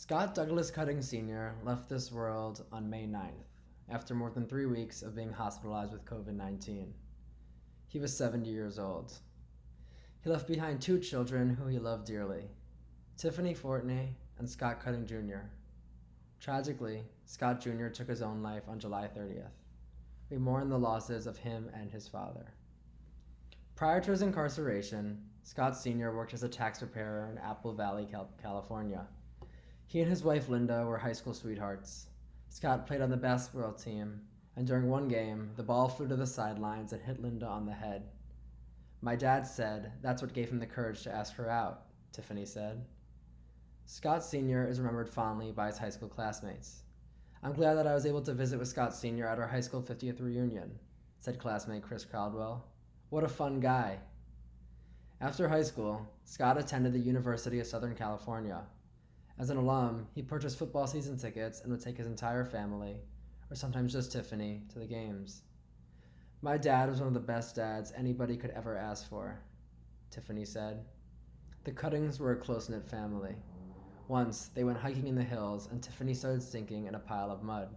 Scott Douglas Cutting Sr. left this world on May 9th, after more than 3 weeks of being hospitalized with COVID-19. He was 70 years old. He left behind 2 children who he loved dearly, Tiffany Fortney and Scott Cutting Jr. Tragically, Scott Jr. took his own life on July 30th. We mourn the losses of him and his father. Prior to his incarceration, Scott Sr. worked as a tax preparer in Apple Valley, California. He and his wife Linda were high school sweethearts. Scott played on the basketball team, and during one game, the ball flew to the sidelines and hit Linda on the head. "My dad said that's what gave him the courage to ask her out," Tiffany said. Scott Sr. is remembered fondly by his high school classmates. "I'm glad that I was able to visit with Scott Sr. at our high school 50th reunion," said classmate Chris Caldwell. "What a fun guy." After high school, Scott attended the University of Southern California. As an alum, he purchased football season tickets and would take his entire family, or sometimes just Tiffany, to the games. "My dad was one of the best dads anybody could ever ask for," Tiffany said. The Cuttings were a close-knit family. Once, they went hiking in the hills, and Tiffany started sinking in a pile of mud.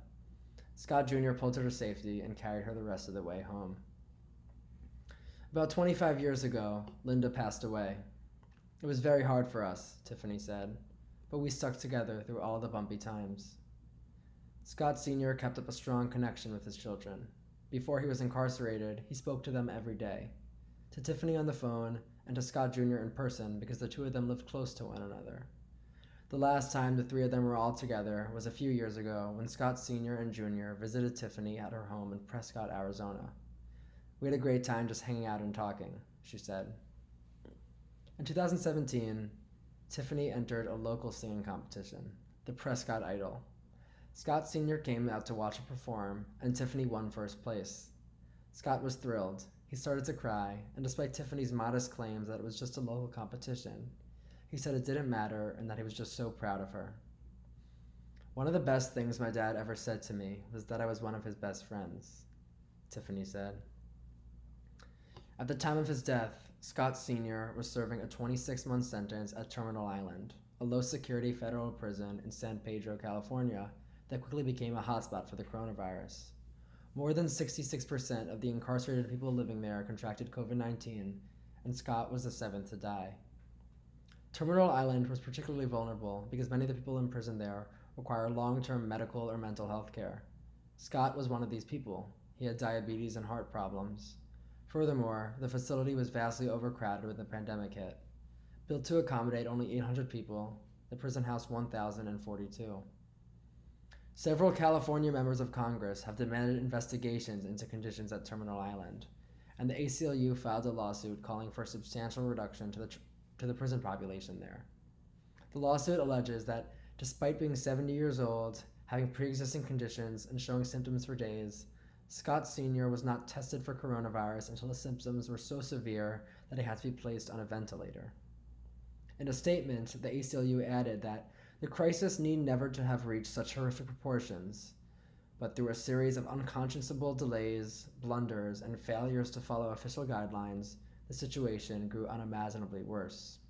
Scott Jr. pulled her to safety and carried her the rest of the way home. About 25 years ago, Linda passed away. "It was very hard for us," Tiffany said, "but we stuck together through all the bumpy times." Scott Sr. kept up a strong connection with his children. Before he was incarcerated, he spoke to them every day, to Tiffany on the phone and to Scott Jr. in person because the two of them lived close to one another. The last time the 3 of them were all together was a few years ago when Scott Sr. and Jr. visited Tiffany at her home in Prescott, Arizona. "We had a great time just hanging out and talking," she said. In 2017, Tiffany entered a local singing competition, the Prescott Idol. Scott Sr. came out to watch her perform, and Tiffany won first place. Scott was thrilled. He started to cry, and despite Tiffany's modest claims that it was just a local competition, he said it didn't matter and that he was just so proud of her. "One of the best things my dad ever said to me was that I was one of his best friends," Tiffany said. At the time of his death, Scott Sr. was serving a 26-month sentence at Terminal Island, a low-security federal prison in San Pedro, California, that quickly became a hotspot for the coronavirus. More than 66% of the incarcerated people living there contracted COVID-19, and Scott was the 7th to die. Terminal Island was particularly vulnerable because many of the people in prison there require long-term medical or mental health care. Scott was one of these people. He had diabetes and heart problems. Furthermore, the facility was vastly overcrowded when the pandemic hit. Built to accommodate only 800 people, the prison housed 1,042. Several California members of Congress have demanded investigations into conditions at Terminal Island, and the ACLU filed a lawsuit calling for a substantial reduction to the prison population there. The lawsuit alleges that despite being 70 years old, having pre-existing conditions, and showing symptoms for days, Scott Sr. was not tested for coronavirus until the symptoms were so severe that he had to be placed on a ventilator. In a statement, the ACLU added that the crisis need never to have reached such horrific proportions, but through a series of unconscionable delays, blunders, and failures to follow official guidelines, the situation grew unimaginably worse.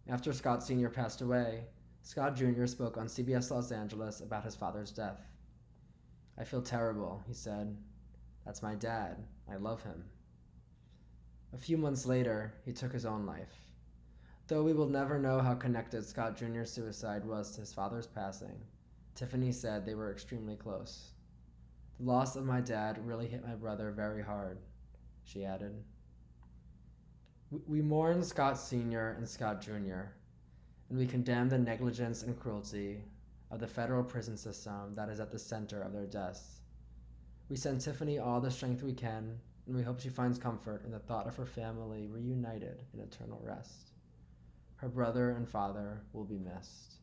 After Scott Sr. passed away, Scott Jr. spoke on CBS Los Angeles about his father's death. "I feel terrible," he said. "That's my dad. I love him." A few months later, he took his own life. Though we will never know how connected Scott Jr.'s suicide was to his father's passing, Tiffany said they were extremely close. "The loss of my dad really hit my brother very hard," she added. We mourn Scott Sr. and Scott Jr., and we condemn the negligence and cruelty of the federal prison system that is at the center of their deaths. We send Tiffany all the strength we can, and we hope she finds comfort in the thought of her family reunited in eternal rest. Her brother and father will be missed.